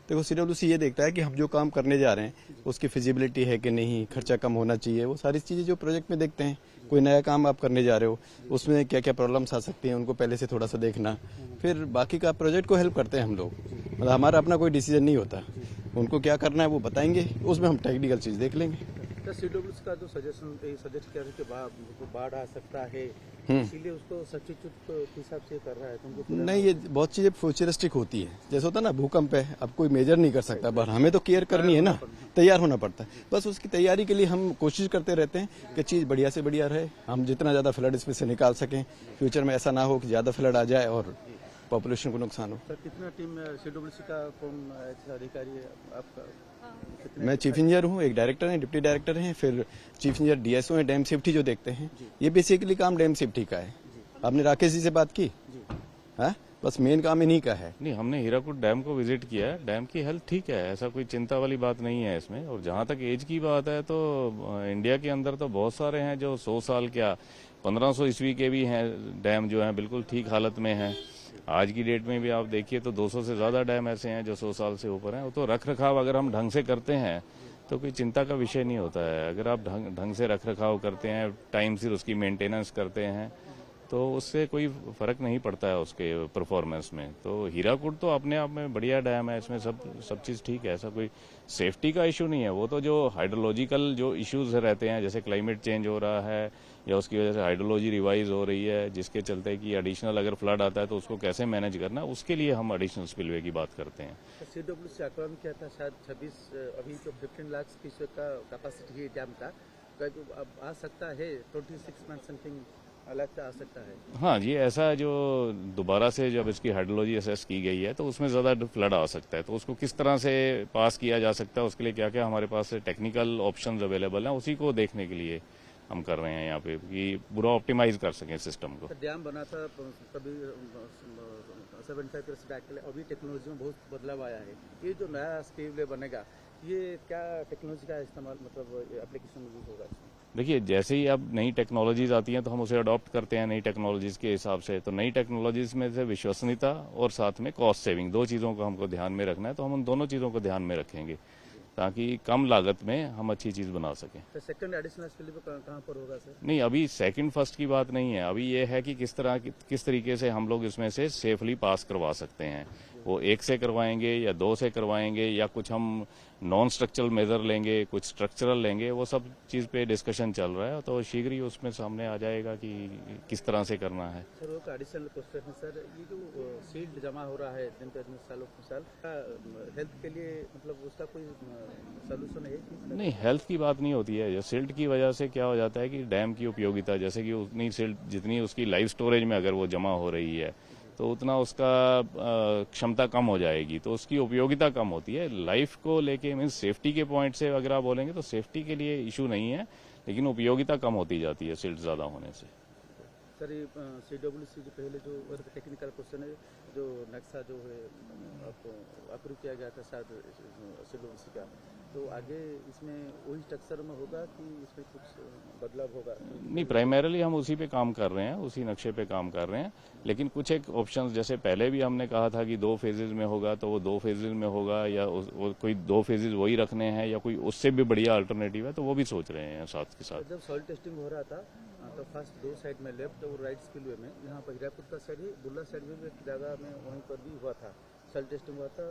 देखो सीडब्ल्यूसी ये देखता है कि हम जो काम करने जा रहे हैं उसकी फिजिबिलिटी है कि नहीं, खर्चा कम होना चाहिए, वो सारी चीजें जो प्रोजेक्ट में देखते हैं। कोई नया काम आप करने जा रहे हो, उसमें क्या क्या प्रॉब्लम्स आ सकती हैं उनको पहले से थोड़ा सा देखना, फिर बाकी का प्रोजेक्ट को हेल्प करते हैं हम लोग। मतलब हमारा अपना कोई डिसीजन नहीं होता, उनको क्या करना है वो बताएंगे, उसमें हम टेक्निकल चीज देख लेंगे। सीडब्ल्यूसी का जो सजेस्ट किया कि बाढ़ आ सकता है, इसीलिए उसको सब्स्टिट्यूट के हिसाब से कर रहा है। तुमको नहीं, ये बहुत चीजें फ्यूचरिस्टिक होती है। जैसे होता है ना, भूकंप है, अब कोई मेजर नहीं कर सकता, पर हमें तो केयर करनी है ना, तैयार होना पड़ता है। बस उसकी तैयारी के लिए हम कोशिश करते रहते हैं कि चीज बढ़िया से बढ़िया रहे, हम जितना ज्यादा फ्लड इसमें से निकाल सकें, फ्यूचर में ऐसा ना हो कि ज्यादा फ्लड आ जाए और पॉपुलेशन को नुकसान हो। सर, कितना टीम सीडब्ल्यूसी का कौन अधिकारी है आपका? मैं चीफ इंजीनियर हूँ, एक डायरेक्टर हैं, डिप्टी डायरेक्टर हैं, फिर चीफ इंजीनियर डीएसओ हैं, डैम सेफ्टी जो देखते हैं। ये बेसिकली काम डैम सेफ्टी का है। आपने राकेश जी से बात की? हाँ, बस मेन काम इन्हीं का है। नहीं, हमने हीराकुद डैम को विजिट किया है। डैम की हेल्थ ठीक है, ऐसा कोई चिंता वाली बात नहीं है इसमें। और जहां तक एज की बात है तो इंडिया के अंदर तो बहुत सारे हैं जो 100 साल क्या 1500 ईस्वी के भी हैं डैम, जो हैं बिल्कुल ठीक हालत में हैं। आज की डेट में भी आप देखिए तो 200 से ज्यादा डैम ऐसे हैं जो 100 साल से ऊपर हैं। तो रख रखाव अगर हम ढंग से करते हैं तो कोई चिंता का विषय नहीं होता है। अगर आप ढंग से रख रखाव करते हैं, टाइम से उसकी मेंटेनेंस करते हैं, तो उससे कोई फर्क नहीं पड़ता है उसके परफॉर्मेंस में। तो हीराकुड तो अपने आप में बढ़िया डैम है, इसमें सब चीज ठीक है, ऐसा कोई सेफ्टी का इशू नहीं है। वो तो जो हाइड्रोलॉजिकल जो इश्यूज रहते हैं, जैसे क्लाइमेट चेंज हो रहा है या उसकी वजह से हाइड्रोलॉजी रिवाइज हो रही है, जिसके चलते कि एडिशनल अगर फ्लड आता है तो उसको कैसे मैनेज करना, उसके लिए हम एडिशनल स्पिलवे की बात करते हैं। सीडब्ल्यूसी आंकड़ा में क्या था, शायद 26 अभी तो 15 लाख क्यूसेक का कैपेसिटी है डैम का, अब आ सकता है 26 मंथ समथिंग अलग आ सकता है। हाँ जी, ऐसा जो दोबारा से जब इसकी हाइड्रोलॉजी असेस की गई है तो उसमें ज्यादा फ्लड आ सकता है, तो उसको किस तरह से पास किया जा सकता है, उसके लिए क्या क्या हमारे पास टेक्निकल ऑप्शंस अवेलेबल हैं, उसी को देखने के लिए हम कर रहे हैं यहाँ पे कि पूरा ऑप्टिमाइज कर सकें सिस्टम को। डैम बना था कभी 75 ईयर्स बैक के लिए, अभी टेक्नोलॉजी में बहुत बदलाव आया है। ये जो नया स्पीलवे बनेगा, ये क्या टेक्नोलॉजी का इस्तेमाल मतलब एप्लीकेशन में यूज होगा? देखिए, जैसे ही अब नई टेक्नोलॉजीज आती हैं तो हम उसे अडॉप्ट करते हैं नई टेक्नोलॉजीज के हिसाब से। तो नई टेक्नोलॉजीज में से विश्वसनीयता और साथ में कॉस्ट सेविंग, दो चीजों को हमको ध्यान में रखना है। तो हम उन दोनों चीजों को ध्यान में रखेंगे ताकि कम लागत में हम अच्छी चीज बना सकें। तो सेकंड एडिशनल स्पिलवे कहाँ पर होगा सर? नहीं, अभी सेकंड फर्स्ट की बात नहीं है। अभी ये है कि किस तरीके से हम लोग इसमें से सेफली पास करवा सकते हैं। वो 1 से करवाएंगे या 2 से करवाएंगे या कुछ हम नॉन स्ट्रक्चरल मेजर लेंगे, कुछ स्ट्रक्चरल लेंगे, वो सब चीज पे डिस्कशन चल रहा है। तो शीघ्र ही उसमें सामने आ जाएगा कि किस तरह से करना है। सर, वो एडिशनल क्वेश्चन है सर, ये जो सील्ड जमा हो रहा है दिन प्रतिदिन सालों साल, हेल्थ के लिए मतलब उसका कोई सोल्यूशन है? नहीं, हेल्थ की बात नहीं होती है। जो सिल्ट की वजह से क्या हो जाता है कि डैम की उपयोगिता, जैसे कि उतनी सिल्ट जितनी उसकी लाइफ स्टोरेज में अगर वो जमा हो रही है तो उतना उसका क्षमता कम हो जाएगी, तो उसकी उपयोगिता कम होती है। लाइफ को लेके मीन सेफ्टी के पॉइंट से अगर आप बोलेंगे तो सेफ्टी के लिए इशू नहीं है, लेकिन उपयोगिता कम होती जाती है सिल्ट ज्यादा होने से। सर, ये सीडब्ल्यूसी जो पहले जो टेक्निकल क्वेश्चन है, जो नक्शा जो है आपको अप्रूव किया गया था शायद सीडब्ल्यूसी का, तो आगे इसमें वही स्ट्रक्चर में होगा कि इसमें कुछ बदलाव होगा? नहीं, प्राइमरीली हम उसी पे काम कर रहे हैं, उसी नक्शे पे काम कर रहे हैं। लेकिन कुछ एक ऑप्शंस, जैसे पहले भी हमने कहा था कि 2 फेजेज में होगा, तो वो 2 फेजेज में होगा या कोई 2 फेजेज वही रखने हैं या कोई उससे भी बढ़िया अल्टरनेटिव है, तो वो भी सोच रहे हैं साथ के साथ। जब सॉइल टेस्टिंग हो रहा था तो फर्स्ट 2 साइड में लेफ्ट और राइट स्पिलवे में, यहाँ पर हीराकुद का साइड ही, बुल्ला साइड में भी एक जगह में वहीं पर भी हुआ था, सॉइल टेस्टिंग हुआ था,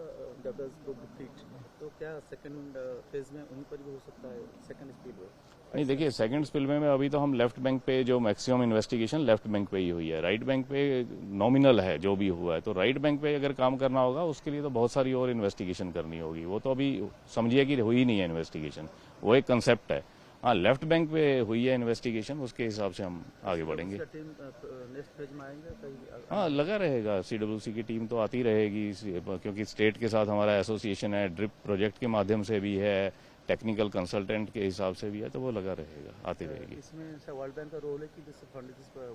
फीट। तो क्या सेकंड फेज में वहीं पर भी हो सकता है सेकंड स्पिलवे? नहीं, देखिए, सेकंड स्पिलवे में अभी तो हम लेफ्ट बैंक पे जो मैक्सिमम इन्वेस्टिगेशन लेफ्ट बैंक पे ही हुई है, राइट बैंक पे नॉमिनल है जो भी हुआ है। तो राइट बैंक पे अगर काम करना होगा उसके लिए तो बहुत सारी और इन्वेस्टिगेशन करनी होगी। वो तो अभी समझिए कि हुई नहीं है इन्वेस्टिगेशन, वो एक कंसेप्ट है। हाँ, लेफ्ट बैंक पे हुई है इन्वेस्टिगेशन, उसके हिसाब से हम आगे बढ़ेंगे। नेक्स्ट फेज में आएंगे? हाँ, लगा रहेगा, सीडब्ल्यूसी की टीम तो आती रहेगी, क्योंकि स्टेट के साथ हमारा एसोसिएशन है, ड्रिप प्रोजेक्ट के माध्यम से भी है, टेक्निकल कंसल्टेंट के हिसाब से भी है, तो वो लगा रहेगा, आती रहेगी। इसमें वर्ल्ड बैंक का रोल है कि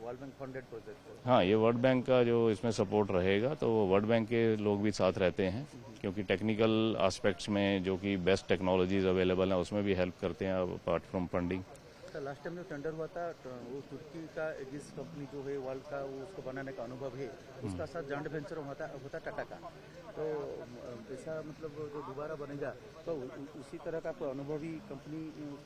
वर्ल्ड बैंक फंडेड प्रोजेक्ट? हाँ, ये वर्ल्ड बैंक का जो इसमें सपोर्ट रहेगा, तो वर्ल्ड बैंक के लोग भी साथ रहते हैं, क्योंकि टेक्निकल एस्पेक्ट्स में जो कि बेस्ट टेक्नोलॉजीज अवेलेबल हैं उसमें भी हेल्प करते हैं apart from funding. Sir last time जो टेंडर हुआ था वो तुर्की का एगिस कंपनी जो है वर्ल्ड का वो उसको बनाने का अनुभव है, उसका साथ जॉइंट वेंचर होता टाटा का। तो ऐसा मतलब जो दोबारा बनेगा तो उसी तरह का कोई अनुभवी कंपनी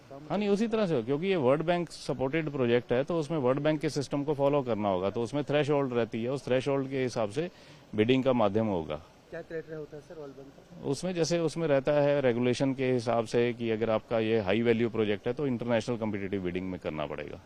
काम। हाँ नहीं, उसी तरह से हो, क्योंकि ये वर्ल्ड बैंक सपोर्टेड प्रोजेक्ट है तो उसमें वर्ल्ड बैंक के सिस्टम को फॉलो करना होगा, तो उसमें थ्रेश होल्ड रहती है, उस थ्रेश होल्ड के हिसाब से बिडिंग का माध्यम होगा। क्या क्राइटेरिया होता है सर वर्ल्ड बैंक का? उसमें जैसे उसमें रहता है रेगुलेशन के हिसाब से कि अगर आपका ये हाई वैल्यू प्रोजेक्ट है तो इंटरनेशनल कम्पिटिटिव बिडिंग में करना पड़ेगा।